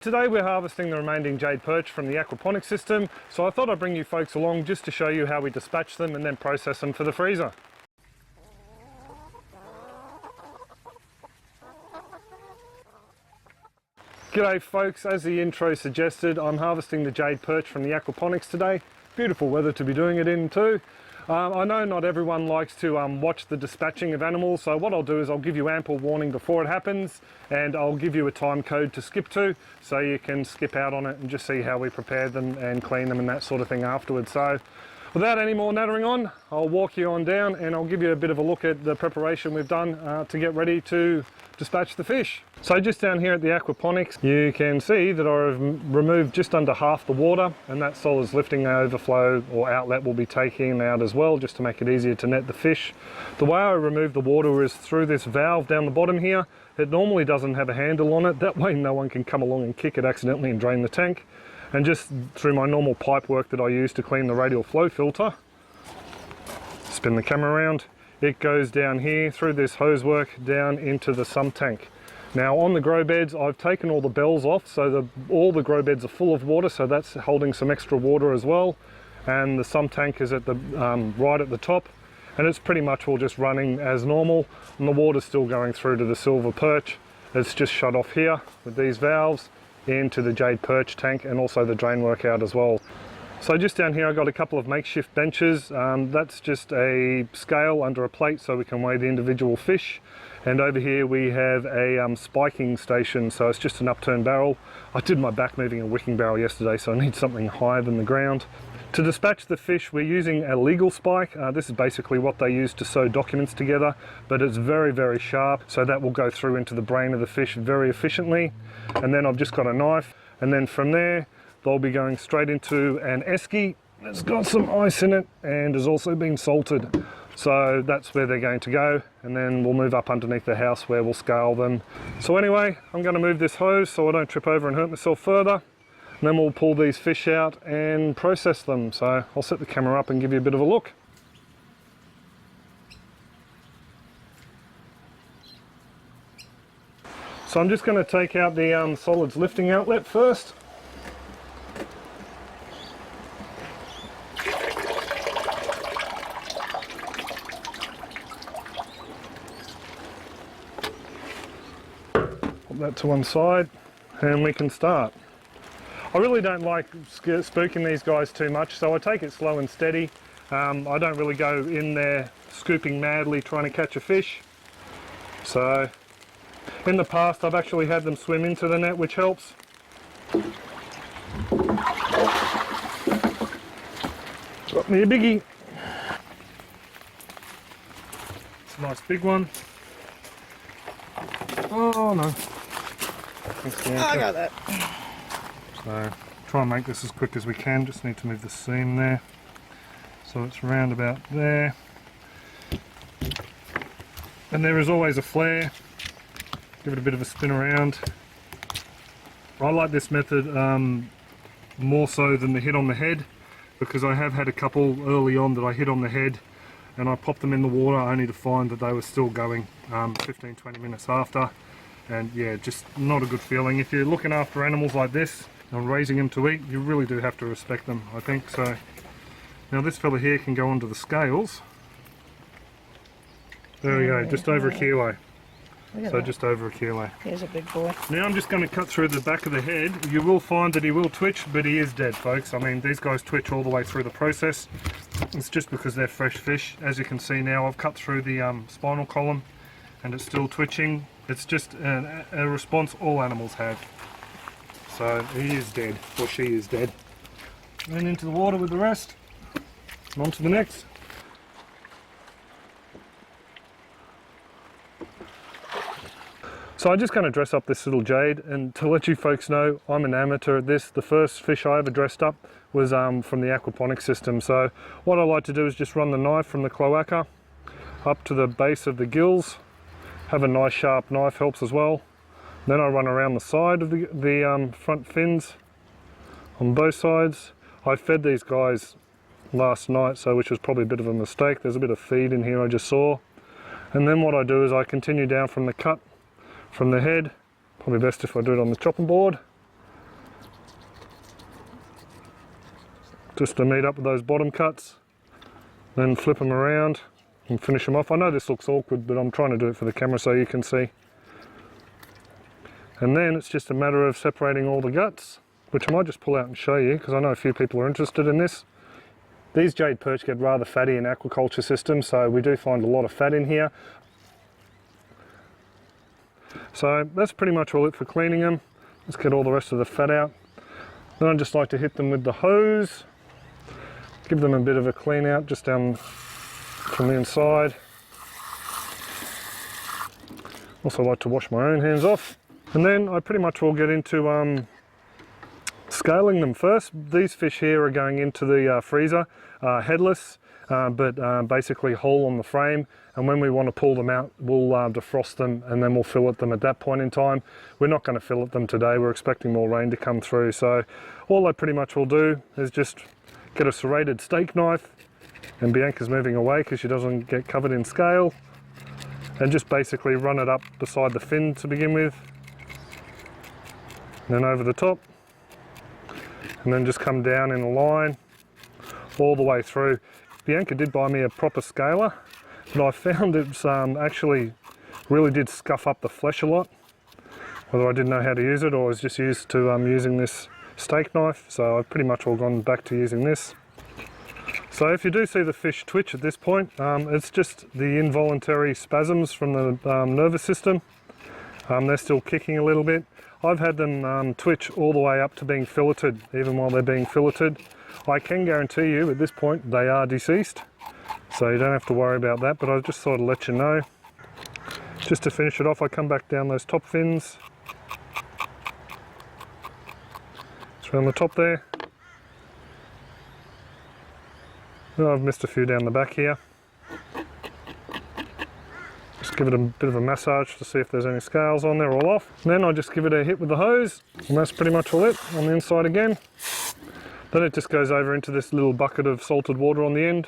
Today we're harvesting the remaining Jade Perch from the aquaponic system, so I thought I'd bring you folks along just to show you how we dispatch them and then process them for the freezer. G'day folks, as the intro suggested, I'm harvesting the Jade Perch from the aquaponics today. Beautiful weather to be doing it in too. I know not everyone likes to watch the dispatching of animals, so what I'll do is I'll give you ample warning before it happens, and I'll give you a time code to skip to, so you can skip out on it and just see how we prepare them and clean them and that sort of thing afterwards. So without any more nattering on, I'll walk you on down and I'll give you a bit of a look at the preparation we've done to get ready to dispatch the fish. So just down here at the aquaponics, you can see that I've removed just under half the water, and that solids lifting overflow or outlet will be taken out as well, just to make it easier to net the fish. The way I remove the water is through this valve down the bottom here. It normally doesn't have a handle on it, that way no one can come along and kick it accidentally and drain the tank. And just through my normal pipe work that I use to clean the radial flow filter, spin the camera around, it goes down here through this hose work down into the sump tank. Now on the grow beds, I've taken all the bells off, so all the grow beds are full of water, so that's holding some extra water as well. And the sump tank is at the right at the top, and it's pretty much all just running as normal, and the water's still going through to the silver perch. It's just shut off here with these valves into the Jade Perch tank, and also the drain work out as well. So just down here I've got a couple of makeshift benches. That's just a scale under a plate so we can weigh the individual fish. And over here we have a spiking station, so it's just an upturned barrel. I did my back moving a wicking barrel yesterday, so I need something higher than the ground. To dispatch the fish, we're using a legal spike. This is basically what they use to sew documents together, but it's very, very sharp, so that will go through into the brain of the fish very efficiently. And then I've just got a knife, and then from there, they'll be going straight into an esky that's got some ice in it and has also been salted. So that's where they're going to go, and then we'll move up underneath the house where we'll scale them. So anyway, I'm going to move this hose so I don't trip over and hurt myself further. And then we'll pull these fish out and process them. So I'll set the camera up and give you a bit of a look. So I'm just going to take out the solids lifting outlet first. Put that to one side and we can start. I really don't like spooking these guys too much, so I take it slow and steady. I don't really go in there scooping madly trying to catch a fish. So in the past I've actually had them swim into the net, which helps. Got me a biggie. It's a nice big one. Oh no. I got that. So try and make this as quick as we can, just need to move the seam there. So it's round about there. And there is always a flare. Give it a bit of a spin around. I like this method more so than the hit on the head, because I have had a couple early on that I hit on the head and I popped them in the water only to find that they were still going 15-20 minutes after. And yeah, just not a good feeling. If you're looking after animals like this and raising them to eat, you really do have to respect them, I think. So now this fella here can go onto the scales. There we go, just over a kilo. So just over a kilo. Here's a big boy. Now I'm just going to cut through the back of the head. You will find that he will twitch, but he is dead, folks. I mean, these guys twitch all the way through the process. It's just because they're fresh fish. As you can see now, I've cut through the spinal column and it's still twitching. It's just a response all animals have. So he is dead, or she is dead. Then into the water with the rest. And on to the next. So I'm just going to dress up this little jade, and to let you folks know, I'm an amateur at this. The first fish I ever dressed up was from the aquaponic system. So what I like to do is just run the knife from the cloaca up to the base of the gills. Have a nice sharp knife, helps as well. Then I run around the side of the front fins on both sides. I fed these guys last night, so which was probably a bit of a mistake. There's a bit of feed in here I just saw. And then what I do is I continue down from the cut from the head. Probably best if I do it on the chopping board. just to meet up with those bottom cuts, then flip them around and finish them off. I know this looks awkward, but I'm trying to do it for the camera so you can see. And then it's just a matter of separating all the guts, which I might just pull out and show you because I know a few people are interested in this. These jade perch get rather fatty in aquaculture systems, so we do find a lot of fat in here. So that's pretty much all it for cleaning them. Let's get all the rest of the fat out. Then I just like to hit them with the hose, give them a bit of a clean out just down from the inside. Also like to wash my own hands off. And then I pretty much will get into scaling them first. These fish here are going into the freezer, headless, but basically whole on the frame. And when we want to pull them out, we'll defrost them and then we'll fillet them at that point in time. We're not going to fillet them today. We're expecting more rain to come through. So all I pretty much will do is just get a serrated steak knife, and Bianca's moving away because she doesn't get covered in scale, and just basically run it up beside the fin to begin with, and then over the top, and then just come down in a line all the way through. Bianca did buy me a proper scaler, but I found it's actually really did scuff up the flesh a lot, whether I didn't know how to use it or was just used to using this steak knife. So I've pretty much all gone back to using this. So if you do see the fish twitch at this point, it's just the involuntary spasms from the nervous system. They're still kicking a little bit. I've had them twitch all the way up to being filleted, even while they're being filleted. I can guarantee you at this point they are deceased, so you don't have to worry about that, but I just thought I'd let you know. Just to finish it off, I come back down those top fins. It's around the top there. Oh, I've missed a few down the back here. Just give it a bit of a massage to see if there's any scales on there, all off. And then I just give it a hit with the hose, and that's pretty much all it on the inside again. Then it just goes over into this little bucket of salted water on the end.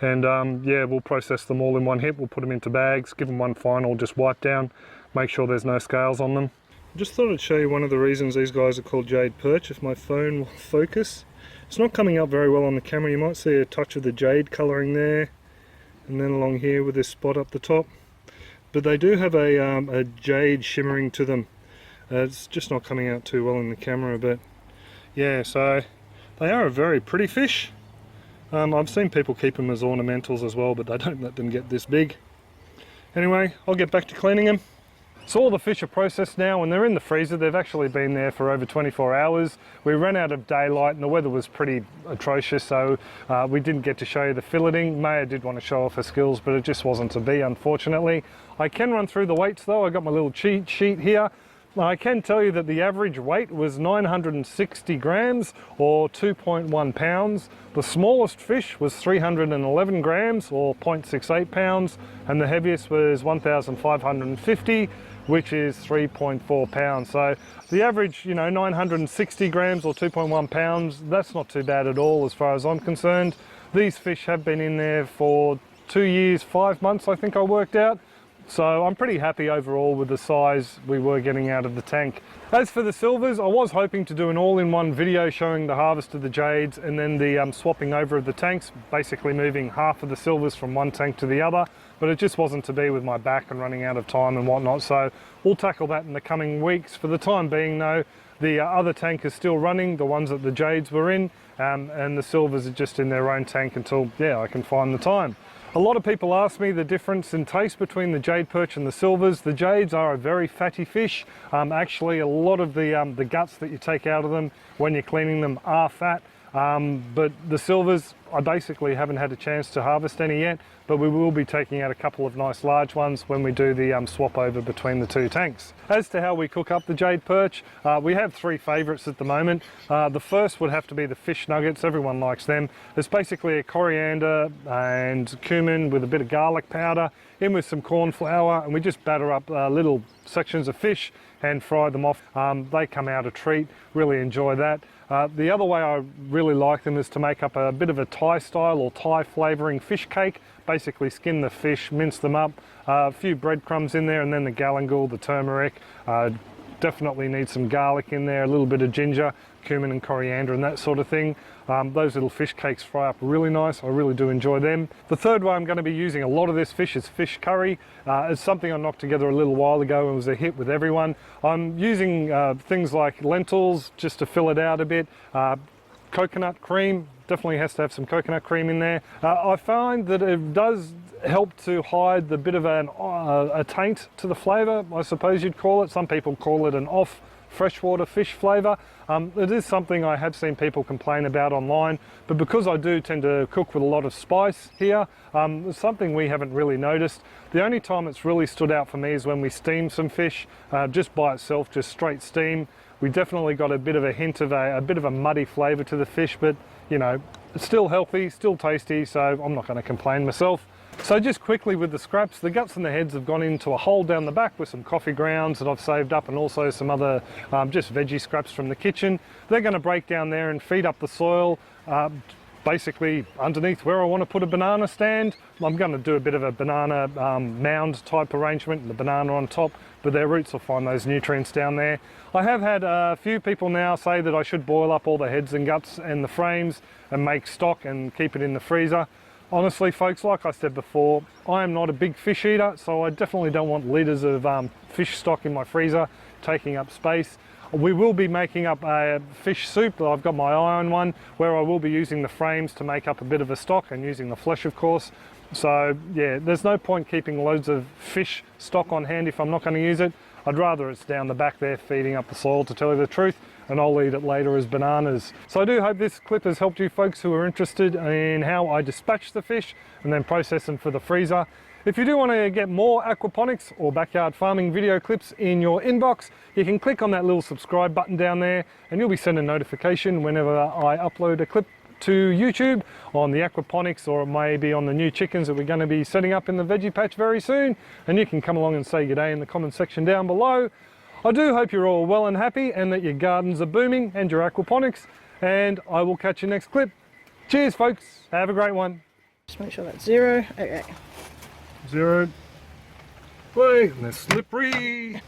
And yeah, we'll process them all in one hit. We'll put them into bags, give them one final just wipe down, make sure there's no scales on them. Just thought I'd show you one of the reasons these guys are called Jade Perch, if my phone will focus. It's not coming up very well on the camera. You might see a touch of the jade colouring there, and then along here with this spot up the top. But they do have a jade shimmering to them. It's just not coming out too well in the camera, but yeah, so they are a very pretty fish. I've seen people keep them as ornamentals as well, but they don't let them get this big. Anyway, I'll get back to cleaning them. So all the fish are processed now and they're in the freezer. They've actually been there for over 24 hours. We ran out of daylight and the weather was pretty atrocious, so we didn't get to show you the filleting. Maya did want to show off her skills, but it just wasn't to be, unfortunately. I can run through the weights though. I got my little cheat sheet here. I can tell you that the average weight was 960 grams or 2.1 pounds. The smallest fish was 311 grams or 0.68 pounds, and the heaviest was 1,550, which is 3.4 pounds. So the average, 960 grams or 2.1 pounds, that's not too bad at all as far as I'm concerned. These fish have been in there for 2 years, 5 months, I think I worked out. So I'm pretty happy overall with the size we were getting out of the tank. As for the silvers, I was hoping to do an all-in-one video showing the harvest of the jades and then the swapping over of the tanks, basically moving half of the silvers from one tank to the other, but it just wasn't to be with my back and running out of time and whatnot, so we'll tackle that in the coming weeks. For the time being though, the other tank is still running, the ones that the jades were in, and the silvers are just in their own tank until, I can find the time. A lot of people ask me the difference in taste between the jade perch and the silvers. The jades are a very fatty fish. Actually, a lot of the guts that you take out of them when you're cleaning them are fat. But the silvers, I basically haven't had a chance to harvest any yet, but we will be taking out a couple of nice large ones when we do the swap over between the two tanks. As to how we cook up the jade perch, we have three favourites at the moment. The first would have to be the fish nuggets. Everyone likes them. It's basically a coriander and cumin with a bit of garlic powder in with some corn flour, and we just batter up little sections of fish and fry them off. They come out a treat, really enjoy that. The other way I really like them is to make up a bit of a Thai style or Thai flavouring fish cake. Basically skin the fish, mince them up, a few breadcrumbs in there, and then the galangal, the turmeric, Definitely need some garlic in there, a little bit of ginger, cumin and coriander and that sort of thing. Those little fish cakes fry up really nice. I really do enjoy them. The third way I'm going to be using a lot of this fish is fish curry. It's something I knocked together a little while ago and was a hit with everyone. I'm using things like lentils just to fill it out a bit. Coconut cream, definitely has to have some coconut cream in there. I find that it does help to hide the bit of a taint to the flavour, I suppose you'd call it. Some people call it an off freshwater fish flavour. It is something I have seen people complain about online, but because I do tend to cook with a lot of spice here, it's something we haven't really noticed. The only time it's really stood out for me is when we steam some fish, just by itself, just straight steam. We definitely got a bit of a hint of a bit of a muddy flavour to the fish, but you know, it's still healthy, still tasty, so I'm not going to complain myself. So just quickly with the scraps, the guts and the heads have gone into a hole down the back with some coffee grounds that I've saved up, and also some other just veggie scraps from the kitchen. They're going to break down there and feed up the soil. Basically underneath where I want to put a banana stand. I'm going to do a bit of a banana mound type arrangement, and the banana on top, but their roots will find those nutrients down there. I have had a few people now say that I should boil up all the heads and guts and the frames and make stock and keep it in the freezer. Honestly folks, like I said before, I am not a big fish eater, so I definitely don't want litres of fish stock in my freezer taking up space. We will be making up a fish soup. I've got my eye on one where I will be using the frames to make up a bit of a stock and using the flesh of course. So yeah, there's no point keeping loads of fish stock on hand if I'm not going to use it. I'd rather it's down the back there feeding up the soil, to tell you the truth, and I'll eat it later as bananas. So I do hope this clip has helped you folks who are interested in how I dispatch the fish and then process them for the freezer. If you do want to get more aquaponics or backyard farming video clips in your inbox, you can click on that little subscribe button down there and you'll be sent a notification whenever I upload a clip to YouTube on the aquaponics, or maybe on the new chickens that we're going to be setting up in the veggie patch very soon. And you can come along and say good day in the comment section down below. I do hope you're all well and happy and that your gardens are booming and your aquaponics, and I will catch you next clip. Cheers folks, have a great one. Just make sure that's 0. Okay. 0. Wait, and they're slippery.